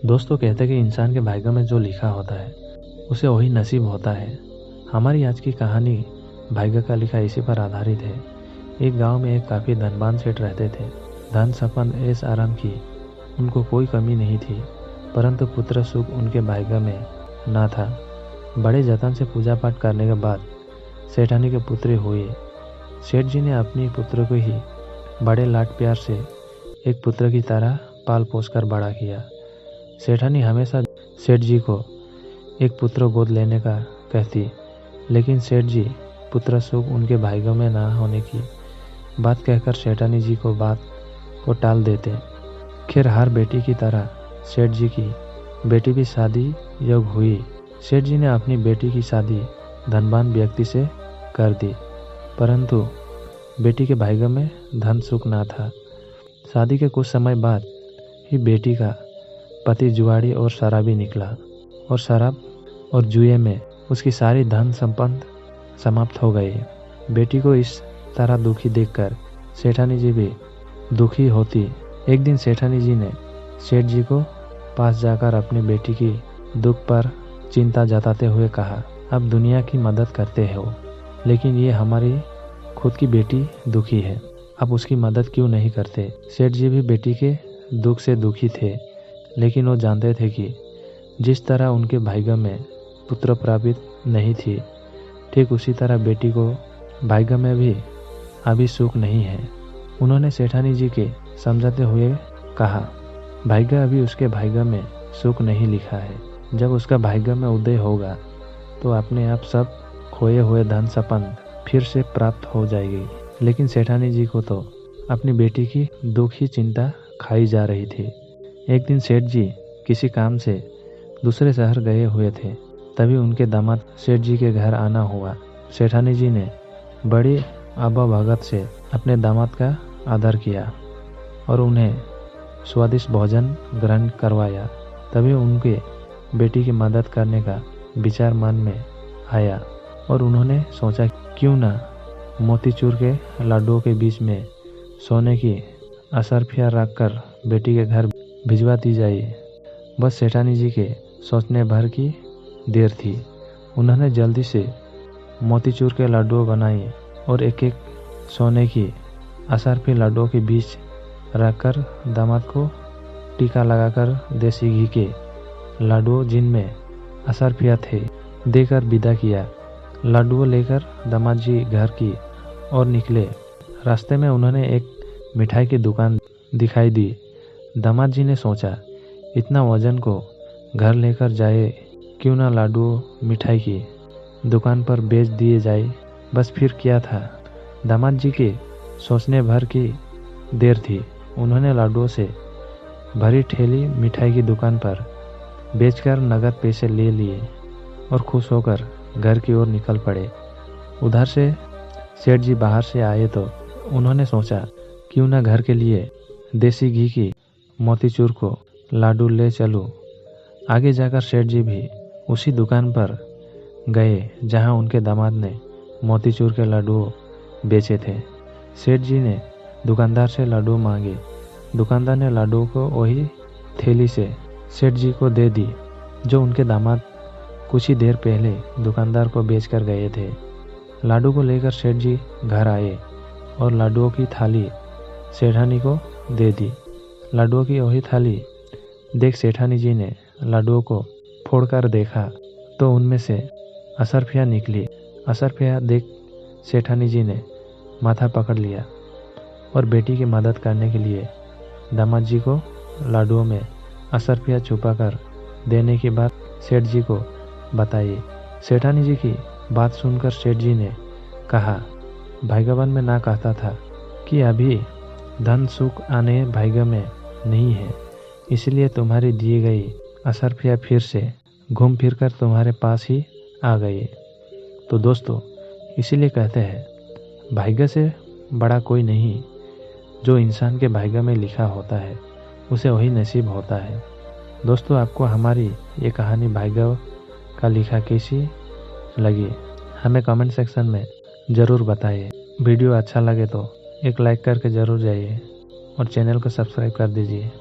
दोस्तों कहते हैं कि इंसान के भाग्य में जो लिखा होता है उसे वही नसीब होता है। हमारी आज की कहानी भाग्य का लिखा इसी पर आधारित है। एक गांव में एक काफ़ी धनवान सेठ रहते थे। धन संपन्न ऐश आराम की उनको कोई कमी नहीं थी, परंतु पुत्र सुख उनके भाग्य में ना था। बड़े जतन से पूजा पाठ करने के बाद सेठानी के पुत्र हुए। सेठ जी ने अपनी पुत्र को ही बड़े लाड प्यार से एक पुत्र की तरह पाल पोस कर बड़ा किया। सेठानी हमेशा सेठ जी को एक पुत्र गोद लेने का कहती, लेकिन सेठ जी पुत्र सुख उनके भाग्यों में ना होने की बात कहकर सेठानी जी को बात को टाल देते। खैर हर बेटी की तरह सेठ जी की बेटी भी शादी योग्य हुई। सेठ जी ने अपनी बेटी की शादी धनवान व्यक्ति से कर दी, परंतु बेटी के भाग्य में धन सुख ना था। शादी के कुछ समय बाद ही बेटी का पति जुआड़ी और शराबी निकला और शराब और जुए में उसकी सारी धन संपत्ति समाप्त हो गई। बेटी को इस तरह दुखी देखकर सेठानी जी भी दुखी होती। एक दिन सेठानी जी ने सेठ जी को पास जाकर अपनी बेटी की दुख पर चिंता जताते हुए कहा, आप दुनिया की मदद करते हो, लेकिन ये हमारी खुद की बेटी दुखी है, आप उसकी मदद क्यों नहीं करते। सेठ जी भी बेटी के दुख से दुखी थे, लेकिन वो जानते थे कि जिस तरह उनके भाग्य में पुत्र प्राप्त नहीं थी, ठीक उसी तरह बेटी को भाग्य में भी अभी सुख नहीं है। उन्होंने सेठानी जी के समझाते हुए कहा, भाग्य अभी उसके भाग्य में सुख नहीं लिखा है। जब उसका भाग्य में उदय होगा तो अपने आप सब खोए हुए धन संपत्ति फिर से प्राप्त हो जाएगी। लेकिन सेठानी जी को तो अपनी बेटी की दुख ही चिंता खाई जा रही थी। एक दिन सेठ जी किसी काम से दूसरे शहर गए हुए थे, तभी उनके दामाद सेठ जी के घर आना हुआ। सेठानी जी ने बड़ी आबा-भगत से अपने दामाद का आदर किया और उन्हें स्वादिष्ट भोजन ग्रहण करवाया। तभी उनके बेटी की मदद करने का विचार मन में आया और उन्होंने सोचा क्यों ना मोतीचूर के लड्डुओं के बीच में सोने की असरफियाँ रखकर बेटी के घर भिजवा दी जाए। बस सेठानी जी के सोचने भर की देर थी। उन्होंने जल्दी से मोतीचूर के लड्डू बनाए और एक एक सोने की असरफी लड्डुओं के बीच रखकर दामाद को टीका लगाकर देसी घी के लड्डू जिनमें असरफियाँ थे देकर विदा किया। लड्डू लेकर दामाद जी घर की ओर निकले। रास्ते में उन्होंने एक मिठाई की दुकान दिखाई दी। दामाद जी ने सोचा, इतना वजन को घर लेकर जाए, क्यों ना लड्डू मिठाई की दुकान पर बेच दिए जाए। बस फिर क्या था। दामाद जी के सोचने भर की देर थी। उन्होंने लड्डुओं से भरी ठेली मिठाई की दुकान पर बेचकर नगद पैसे ले लिए और खुश होकर घर की ओर निकल पड़े। उधर से सेठ जी बाहर से आए तो उन्होंने सोचा, क्यों ना घर के लिए देसी घी की मोतीचूर को लाडू ले चलूं। आगे जाकर सेठ जी भी उसी दुकान पर गए जहां उनके दामाद ने मोतीचूर के लड्डू बेचे थे। सेठ जी ने दुकानदार से लड्डू मांगे। दुकानदार ने लड्डू को वही थैली से सेठ जी को दे दी जो उनके दामाद कुछ ही देर पहले दुकानदार को बेच कर गए थे। लाडू को लेकर सेठ जी घर आए और लड्डुओं की थाली सेठानी को दे दी। लड्डुओं की वही थाली देख सेठानी जी ने लड्डुओं को फोड़कर देखा तो उनमें से असरफियाँ निकली। असरफियाँ देख सेठानी जी ने माथा पकड़ लिया और बेटी की मदद करने के लिए दामाद जी को लड्डुओं में असरफियाँ छुपाकर देने की बात सेठ जी को बताई। सेठानी जी की बात सुनकर सेठ जी ने कहा, भाग्यवान में ना कहता था कि अभी धन सुख आने भाग्य में नहीं है, इसलिए तुम्हारी दी गई असरफियाँ फिर से घूम फिर कर तुम्हारे पास ही आ गई। तो दोस्तों इसीलिए कहते हैं भाग्य से बड़ा कोई नहीं। जो इंसान के भाग्य में लिखा होता है उसे वही नसीब होता है। दोस्तों आपको हमारी ये कहानी भाग्य का लिखा कैसी लगी हमें कमेंट सेक्शन में ज़रूर बताइए। वीडियो अच्छा लगे तो एक लाइक करके ज़रूर जाइए और चैनल को सब्सक्राइब कर दीजिए।